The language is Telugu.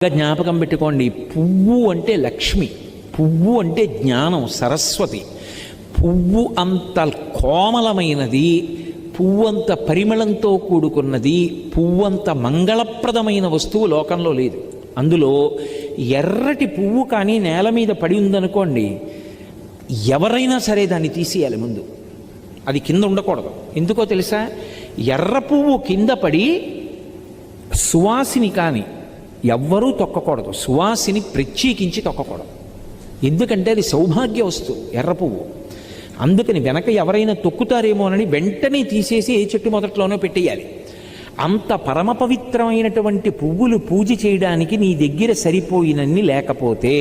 జ్ఞాపకం పెట్టుకోండి, పువ్వు అంటే లక్ష్మి, పువ్వు అంటే జ్ఞానం, సరస్వతి. పువ్వు అంత కోమలమైనది, పువ్వంత పరిమళంతో కూడుకున్నది, పువ్వంత మంగళప్రదమైన వస్తువు లోకంలో లేదు. అందులో ఎర్రటి పువ్వు కానీ నేల మీద పడి ఉందనుకోండి, ఎవరైనా సరే దాన్ని తీసేయాలి ముందు, అది కింద ఉండకూడదు. ఎందుకో తెలుసా? ఎర్ర పువ్వు కింద పడి సువాసిని కానీ ఎవ్వరూ తొక్కకూడదు, సువాసిని ప్రత్యేకించి తొక్కకూడదు. ఎందుకంటే అది సౌభాగ్య వస్తువు ఎర్ర పువ్వు. అందుకని వెనక ఎవరైనా తొక్కుతారేమోనని వెంటనే తీసేసి ఏ చెట్టు మొదట్లోనో పెట్టేయాలి. అంత పరమ పవిత్రమైనటువంటి పువ్వులు పూజ చేయడానికి నీ దగ్గర సరిపోయినన్ని లేకపోతే